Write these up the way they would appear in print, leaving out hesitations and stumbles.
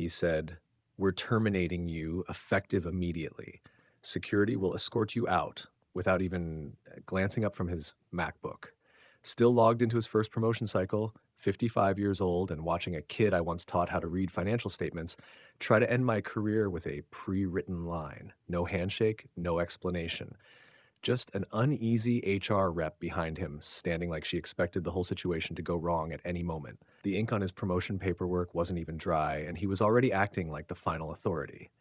said, "We're terminating you effective immediately. Security will escort you out," without even glancing up from his MacBook. Still logged into his first promotion cycle, 55 years old, and watching a kid I once taught how to read financial statements try to end my career with a pre-written line. No handshake, no explanation. Just an uneasy HR rep behind him, standing like she expected the whole situation to go wrong at any moment. The ink on his promotion paperwork wasn't even dry, and he was already acting like the final authority.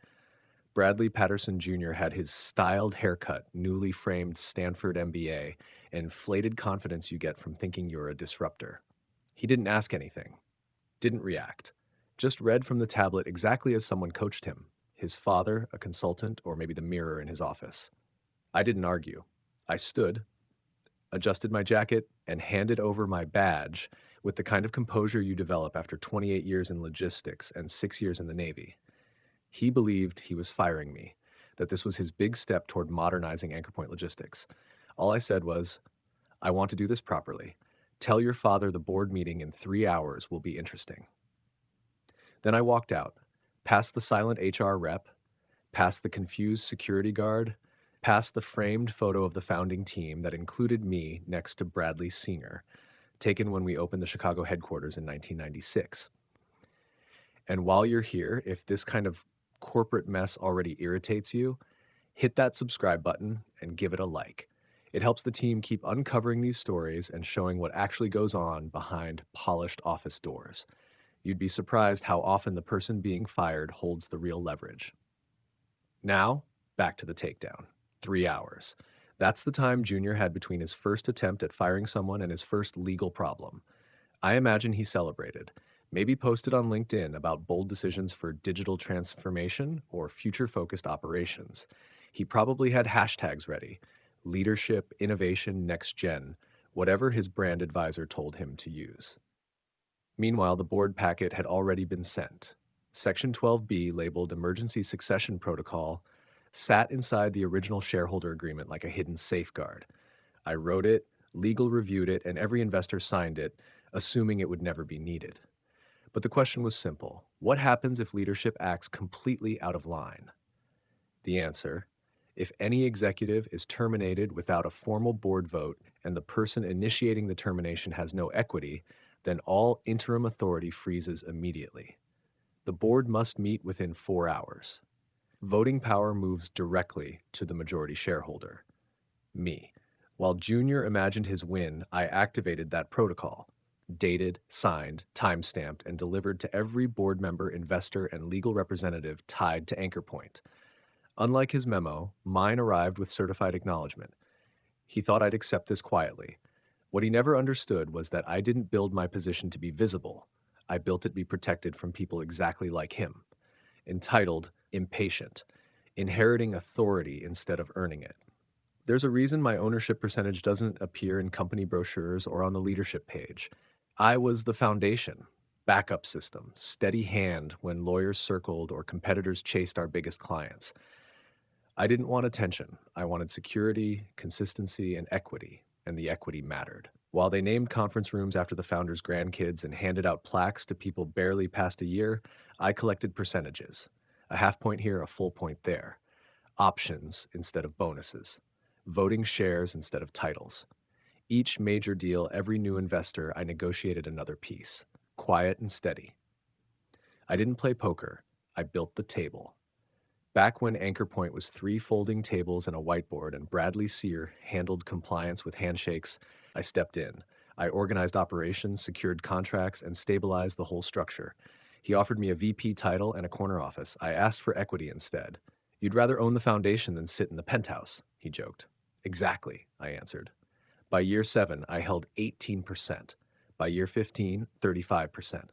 Bradley Patterson Jr. had his styled haircut, newly framed Stanford MBA, and inflated confidence you get from thinking you're a disruptor. He didn't ask anything, didn't react, just read from the tablet exactly as someone coached him, his father, a consultant, or maybe the mirror in his office. I didn't argue. I stood, adjusted my jacket, and handed over my badge with the kind of composure you develop after 28 years in logistics and 6 years in the Navy. He believed he was firing me, that this was his big step toward modernizing Anchor Point Logistics. All I said was, "I want to do this properly. Tell your father the board meeting in 3 hours will be interesting." Then I walked out, past the silent HR rep, past the confused security guard, past the framed photo of the founding team that included me next to Bradley Sr., taken when we opened the Chicago headquarters in 1996. And while you're here, if this kind of corporate mess already irritates you, hit that subscribe button and give it a like. It helps the team keep uncovering these stories and showing what actually goes on behind polished office doors. You'd be surprised how often the person being fired holds the real leverage. Now, back to the takedown. 3 hours. That's the time Junior had between his first attempt at firing someone and his first legal problem. I imagine he celebrated, maybe posted on LinkedIn about bold decisions for digital transformation or future-focused operations. He probably had hashtags ready: leadership, innovation, next gen, whatever his brand advisor told him to use. Meanwhile, the board packet had already been sent. Section 12B, labeled Emergency Succession Protocol, sat inside the original shareholder agreement like a hidden safeguard. I wrote it, legal reviewed it, and every investor signed it, assuming it would never be needed. But the question was simple: what happens if leadership acts completely out of line? The answer: if any executive is terminated without a formal board vote and the person initiating the termination has no equity, then all interim authority freezes immediately. The board must meet within 4 hours. Voting power moves directly to the majority shareholder, me. While Junior imagined his win, I activated that protocol, dated, signed, time-stamped, and delivered to every board member, investor, and legal representative tied to Anchor Point. Unlike his memo, mine arrived with certified acknowledgement. He thought I'd accept this quietly. What he never understood was that I didn't build my position to be visible. I built it to be protected from people exactly like him. Entitled, impatient, inheriting authority instead of earning it. There's a reason my ownership percentage doesn't appear in company brochures or on the leadership page. I was the foundation, backup system, steady hand when lawyers circled or competitors chased our biggest clients. I didn't want attention. I wanted security, consistency, and equity, and the equity mattered. While they named conference rooms after the founders' grandkids and handed out plaques to people barely past a year, I collected percentages. A half point here, a full point there. Options instead of bonuses. Voting shares instead of titles. Each major deal, every new investor, I negotiated another piece. Quiet and steady. I didn't play poker. I built the table. Back when Anchor Point was 3 folding tables and a whiteboard and Bradley Sear handled compliance with handshakes, I stepped in. I organized operations, secured contracts, and stabilized the whole structure. He offered me a VP title and a corner office. I asked for equity instead. "You'd rather own the foundation than sit in the penthouse," he joked. "Exactly," I answered. By year 7, I held 18%. By year 15, 35%.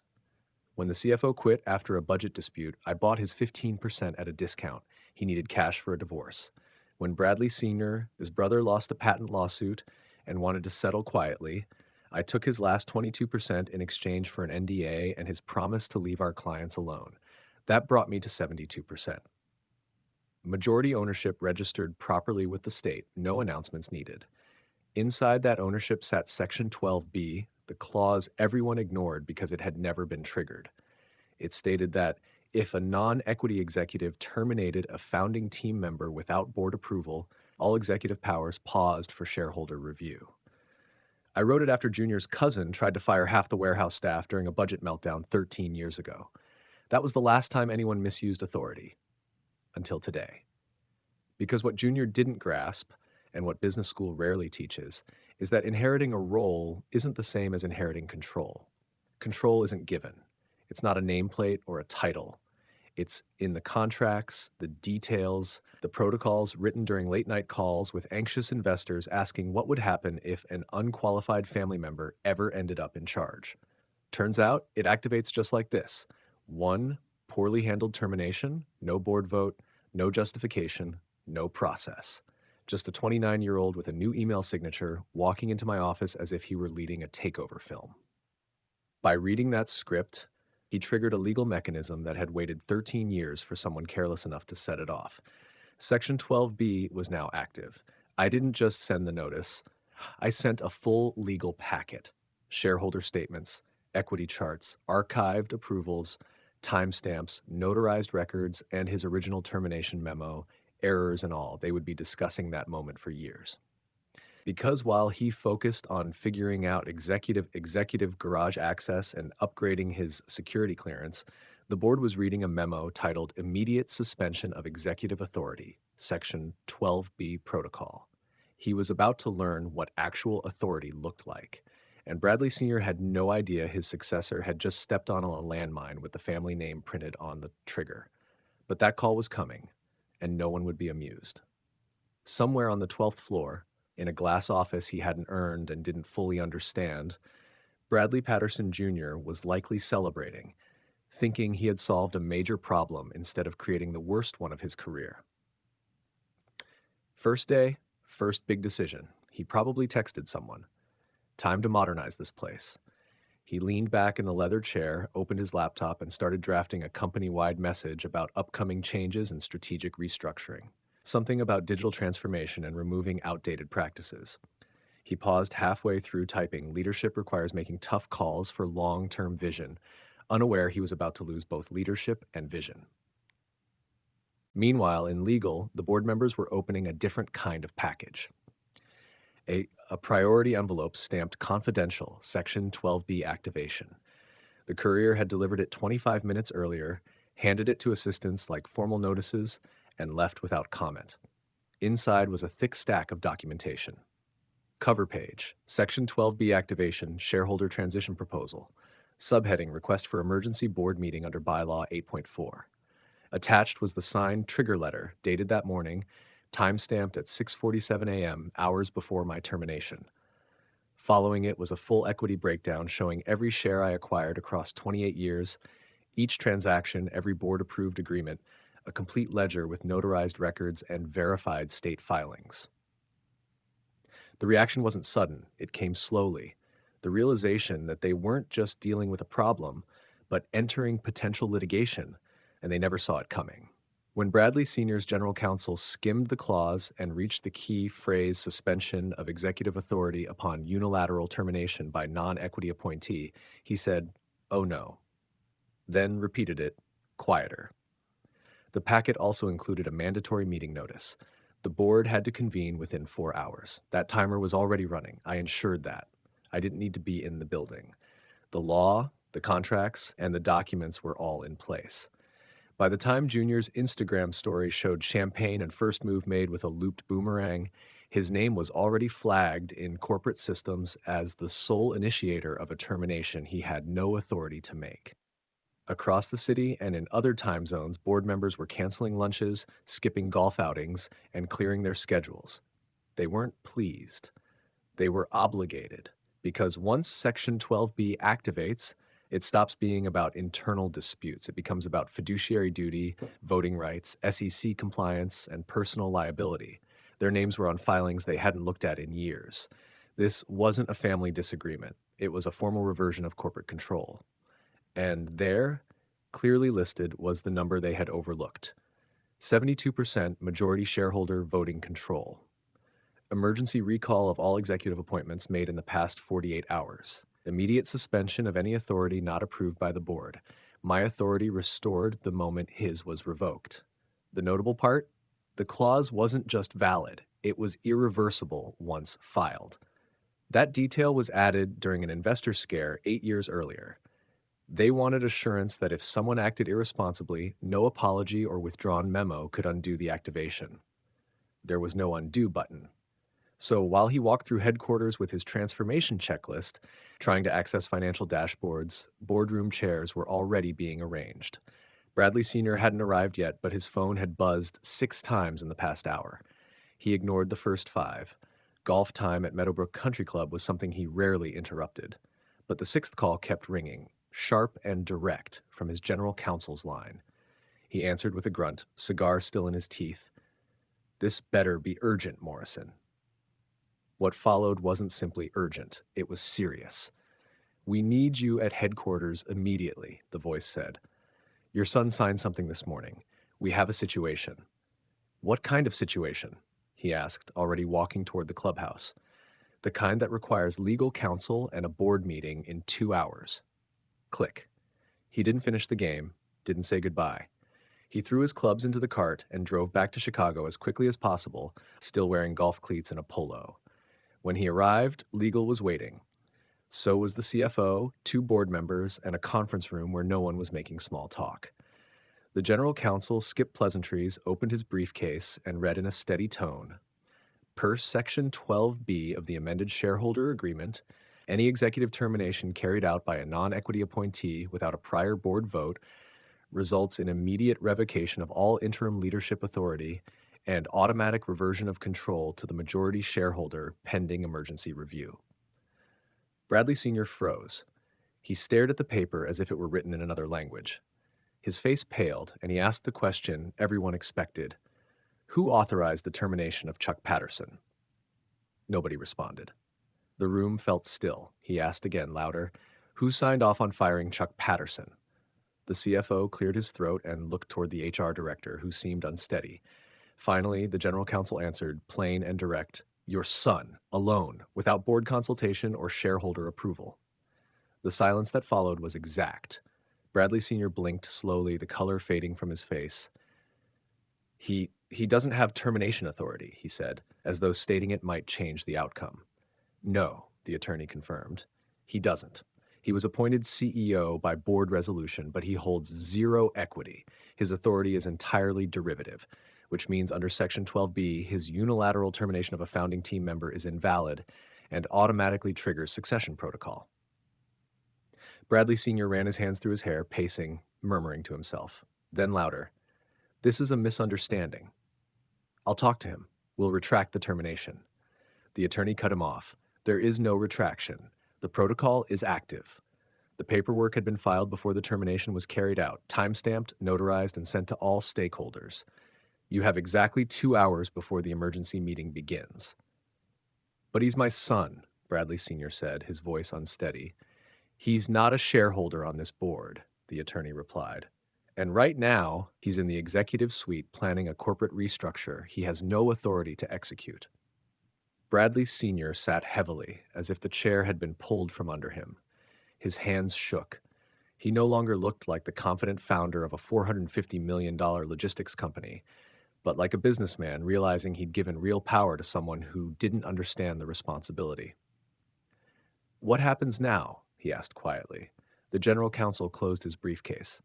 When the CFO quit after a budget dispute, I bought his 15% at a discount. He needed cash for a divorce. When Bradley Sr., his brother, lost a patent lawsuit and wanted to settle quietly, I took his last 22% in exchange for an NDA and his promise to leave our clients alone. That brought me to 72%. Majority ownership registered properly with the state, no announcements needed. Inside that ownership sat Section 12B, the clause everyone ignored because it had never been triggered. It stated that If a non-equity executive terminated a founding team member without board approval, all executive powers paused for shareholder review. I wrote it after Junior's cousin tried to fire half the warehouse staff during a budget meltdown 13 years ago. That was the last time anyone misused authority, until today. Because what Junior didn't grasp, and what business school rarely teaches, is that inheriting a role isn't the same as inheriting control. Control isn't given. It's not a nameplate or a title. It's in the contracts, the details, the protocols written during late night calls with anxious investors asking what would happen if an unqualified family member ever ended up in charge. Turns out it activates just like this. One poorly handled termination, no board vote, no justification, no process. Just a 29-year-old with a new email signature walking into my office as if he were leading a takeover film. By reading that script, he triggered a legal mechanism that had waited 13 years for someone careless enough to set it off. Section 12B was now active. I didn't just send the notice. I sent a full legal packet. Shareholder statements, equity charts, archived approvals, timestamps, notarized records, and his original termination memo, errors and all. They would be discussing that moment for years. Because while he focused on figuring out executive garage access and upgrading his security clearance, the board was reading a memo titled Immediate Suspension of Executive Authority, Section 12B Protocol. He was about to learn what actual authority looked like, and Bradley Sr. had no idea his successor had just stepped on a landmine with the family name printed on the trigger. But that call was coming, and no one would be amused. Somewhere on the 12th floor, in a glass office he hadn't earned and didn't fully understand, Bradley Patterson Jr. was likely celebrating, thinking he had solved a major problem instead of creating the worst one of his career. First day, first big decision. He probably texted someone. Time to modernize this place. He leaned back in the leather chair, opened his laptop, and started drafting a company-wide message about upcoming changes and strategic restructuring. Something about digital transformation and removing outdated practices. He paused halfway through typing, leadership requires making tough calls for long-term vision, unaware he was about to lose both leadership and vision. Meanwhile, in legal, the board members were opening a different kind of package. A priority envelope stamped confidential, Section 12B activation. The courier had delivered it 25 minutes earlier, handed it to assistants like formal notices, and left without comment. Inside was a thick stack of documentation. Cover page, Section 12B activation, shareholder transition proposal. Subheading, request for emergency board meeting under bylaw 8.4. Attached was the signed trigger letter, dated that morning, time-stamped at 6:47 a.m., hours before my termination. Following it was a full equity breakdown showing every share I acquired across 28 years, each transaction, every board-approved agreement, a complete ledger with notarized records and verified state filings. The reaction wasn't sudden, it came slowly. The realization that they weren't just dealing with a problem, but entering potential litigation, and they never saw it coming. When Bradley Sr.'s general counsel skimmed the clause and reached the key phrase suspension of executive authority upon unilateral termination by non-equity appointee, he said, "Oh no," then repeated it, quieter. The packet also included a mandatory meeting notice. The board had to convene within 4 hours. That timer was already running. I ensured that. I didn't need to be in the building. The law, the contracts, and the documents were all in place. By the time Junior's Instagram story showed champagne and first move made with a looped boomerang, his name was already flagged in corporate systems as the sole initiator of a termination he had no authority to make. Across the city and in other time zones, board members were canceling lunches, skipping golf outings, and clearing their schedules. They weren't pleased. They were obligated, because once Section 12B activates, it stops being about internal disputes. It becomes about fiduciary duty, voting rights, SEC compliance, and personal liability. Their names were on filings they hadn't looked at in years. This wasn't a family disagreement. It was a formal reversion of corporate control. And there, clearly listed, was the number they had overlooked. 72% majority shareholder voting control. Emergency recall of all executive appointments made in the past 48 hours. Immediate suspension of any authority not approved by the board. My authority restored the moment his was revoked. The notable part? The clause wasn't just valid, it was irreversible once filed. That detail was added during an investor scare 8 years earlier. They wanted assurance that if someone acted irresponsibly, no apology or withdrawn memo could undo the activation. There was no undo button. So while he walked through headquarters with his transformation checklist, trying to access financial dashboards, boardroom chairs were already being arranged. Bradley Sr. hadn't arrived yet, but his phone had buzzed 6 times in the past hour. He ignored the first 5. Golf time at Meadowbrook Country Club was something he rarely interrupted. But the 6th call kept ringing, sharp and direct, from his general counsel's line. He answered with a grunt, cigar still in his teeth. "This better be urgent, Morrison." What followed wasn't simply urgent, it was serious. "We need you at headquarters immediately," the voice said. "Your son signed something this morning. We have a situation." "What kind of situation?" he asked, already walking toward the clubhouse. "The kind that requires legal counsel and a board meeting in 2 hours." Click. He didn't finish the game, didn't say goodbye. He threw his clubs into the cart and drove back to Chicago as quickly as possible, still wearing golf cleats and a polo. When he arrived, legal was waiting. So was the CFO, 2 board members, and a conference room where no one was making small talk. The general counsel skipped pleasantries, opened his briefcase, and read in a steady tone, "Per Section 12B of the amended shareholder agreement, any executive termination carried out by a non-equity appointee without a prior board vote results in immediate revocation of all interim leadership authority and automatic reversion of control to the majority shareholder pending emergency review." Bradley Sr. froze. He stared at the paper as if it were written in another language. His face paled, and he asked the question everyone expected. "Who authorized the termination of Chuck Patterson?" Nobody responded. The room felt still. He asked again, louder, "Who signed off on firing Chuck Patterson?" The CFO cleared his throat and looked toward the HR director, who seemed unsteady. Finally, the general counsel answered, plain and direct, "Your son, alone, without board consultation or shareholder approval." The silence that followed was exact. Bradley Sr. blinked slowly, the color fading from his face. He doesn't have termination authority," he said, as though stating it might change the outcome. "No," the attorney confirmed. "He doesn't. He was appointed CEO by board resolution, but he holds 0 equity. His authority is entirely derivative, which means under Section 12B, his unilateral termination of a founding team member is invalid and automatically triggers succession protocol." Bradley Sr. ran his hands through his hair, pacing, murmuring to himself. Then louder, "This is a misunderstanding. I'll talk to him. We'll retract the termination." The attorney cut him off. "There is no retraction. The protocol is active." The paperwork had been filed before the termination was carried out, time-stamped, notarized, and sent to all stakeholders. "You have exactly 2 hours before the emergency meeting begins." "But he's my son," Bradley Sr. said, his voice unsteady. "He's not a shareholder on this board," the attorney replied. "And right now, he's in the executive suite planning a corporate restructure he has no authority to execute." Bradley Sr. sat heavily, as if the chair had been pulled from under him. His hands shook. He no longer looked like the confident founder of a $450 million logistics company, but like a businessman realizing he'd given real power to someone who didn't understand the responsibility. "What happens now?" he asked quietly. The general counsel closed his briefcase.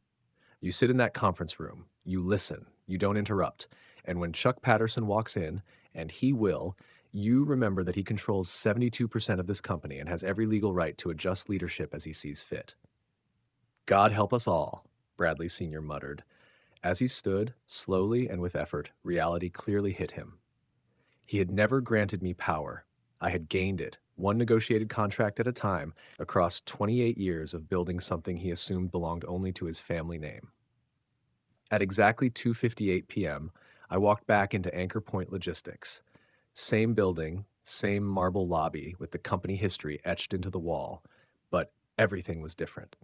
"You sit in that conference room, you listen, you don't interrupt, and when Chuck Patterson walks in, and he will, you remember that he controls 72% of this company and has every legal right to adjust leadership as he sees fit." "God help us all," Bradley Sr. muttered. As he stood, slowly and with effort, reality clearly hit him. He had never granted me power. I had gained it, one negotiated contract at a time, across 28 years of building something he assumed belonged only to his family name. At exactly 2:58 p.m., I walked back into Anchor Point Logistics. Same building, same marble lobby with the company history etched into the wall, but everything was different.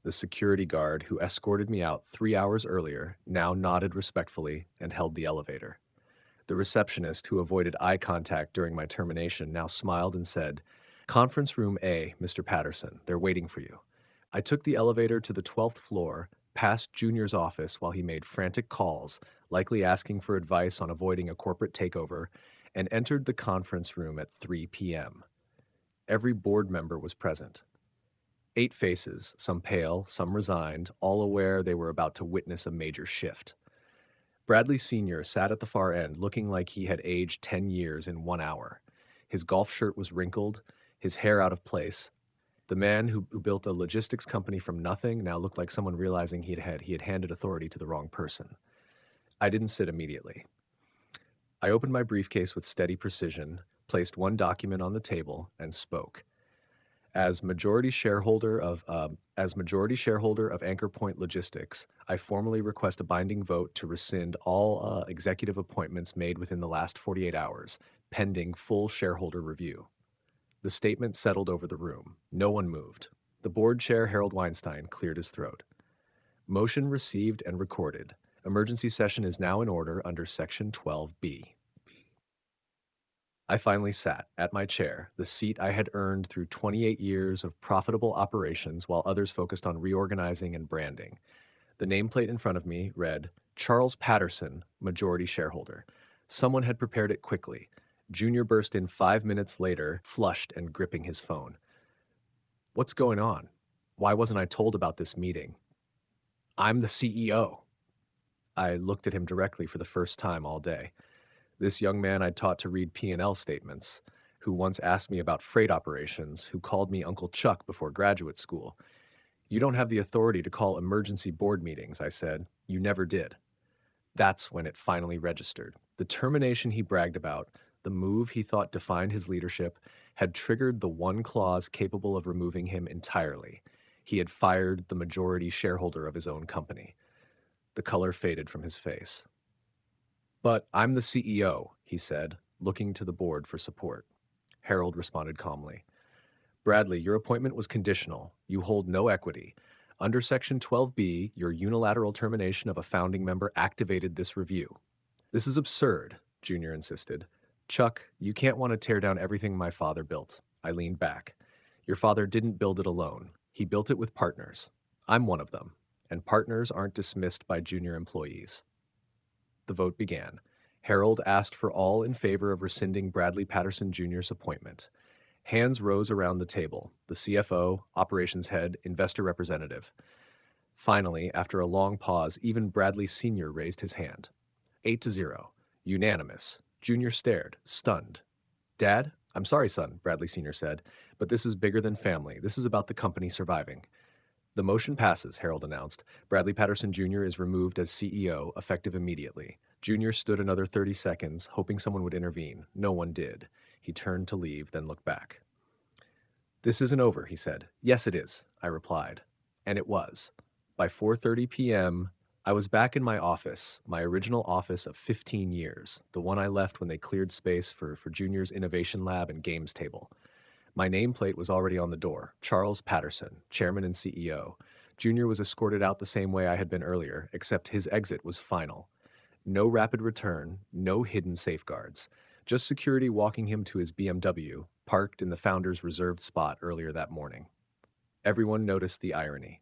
The security guard who escorted me out 3 hours earlier now nodded respectfully and held the elevator. The receptionist, who avoided eye contact during my termination, now smiled and said, "Conference room A, Mr. Patterson. They're waiting for you." I took the elevator to the 12th floor, past Junior's office while he made frantic calls, likely asking for advice on avoiding a corporate takeover, and entered the conference room at 3 p.m. Every board member was present. 8 faces, some pale, some resigned, all aware they were about to witness a major shift. Bradley Sr. sat at the far end, looking like he had aged 10 years in 1 hour. His golf shirt was wrinkled, his hair out of place. The man who built a logistics company from nothing now looked like someone realizing he had handed authority to the wrong person. I didn't sit immediately. I opened my briefcase with steady precision, placed one document on the table, and spoke. As majority shareholder of Anchor Point Logistics, I formally request a binding vote to rescind all executive appointments made within the last 48 hours, pending full shareholder review. The statement settled over the room. No one moved. The board chair, Harold Weinstein, cleared his throat. Motion received and recorded. Emergency session is now in order under Section 12B. I finally sat at my chair, the seat I had earned through 28 years of profitable operations while others focused on reorganizing and branding. The nameplate in front of me read, Charles Patterson, majority shareholder. Someone had prepared it quickly. Junior burst in 5 minutes later, flushed and gripping his phone. What's going on? Why wasn't I told about this meeting? I'm the CEO. I looked at him directly for the first time all day. This young man I'd taught to read P&L statements, who once asked me about freight operations, who called me Uncle Chuck before graduate school. You don't have the authority to call emergency board meetings, I said. You never did. That's when it finally registered. The termination he bragged about, the move he thought defined his leadership, had triggered the one clause capable of removing him entirely. He had fired the majority shareholder of his own company. The color faded from his face. But I'm the CEO, he said, looking to the board for support. Harold responded calmly. Bradley, your appointment was conditional. You hold no equity. Under Section 12B, your unilateral termination of a founding member activated this review. This is absurd, Junior insisted. Chuck, you can't want to tear down everything my father built. I leaned back. Your father didn't build it alone. He built it with partners. I'm one of them, and partners aren't dismissed by junior employees. The vote began. Harold asked for all in favor of rescinding Bradley Patterson Jr.'s appointment. Hands rose around the table, the CFO, operations head, investor representative. Finally, after a long pause, even Bradley Sr. raised his hand. 8-0. Unanimous. Junior stared, stunned. Dad? I'm sorry, son, Bradley Sr. said, but this is bigger than family. This is about the company surviving. The motion passes, Harold announced. Bradley Patterson Jr. is removed as CEO, effective immediately. Junior stood another 30 seconds, hoping someone would intervene. No one did. He turned to leave, then looked back. This isn't over, he said. Yes, it is, I replied. And it was. By 4:30 p.m., I was back in my office, my original office of 15 years, the one I left when they cleared space for Junior's innovation lab and games table. My nameplate was already on the door, Charles Patterson, chairman and CEO. Junior was escorted out the same way I had been earlier, except his exit was final. No rapid return, no hidden safeguards. Just security walking him to his BMW, parked in the founder's reserved spot earlier that morning. Everyone noticed the irony.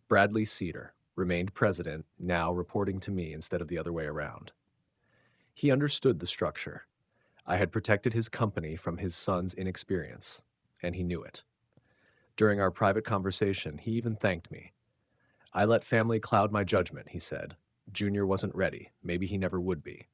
Bradley Cedar remained president, now reporting to me instead of the other way around. He understood the structure. I had protected his company from his son's inexperience, and he knew it. During our private conversation, he even thanked me. I let family cloud my judgment, he said. Junior wasn't ready. Maybe he never would be.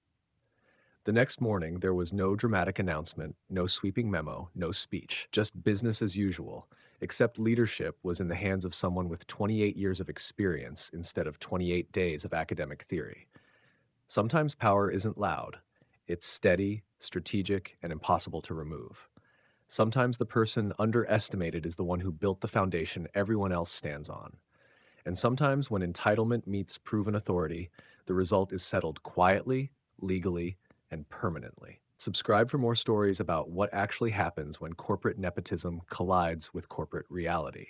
The next morning, there was no dramatic announcement, no sweeping memo, no speech, just business as usual, except leadership was in the hands of someone with 28 years of experience instead of 28 days of academic theory. Sometimes power isn't loud. It's steady, strategic, and impossible to remove. Sometimes the person underestimated is the one who built the foundation everyone else stands on. And sometimes when entitlement meets proven authority, the result is settled quietly, legally, and permanently. Subscribe for more stories about what actually happens when corporate nepotism collides with corporate reality.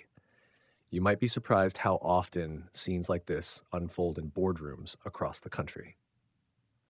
You might be surprised how often scenes like this unfold in boardrooms across the country.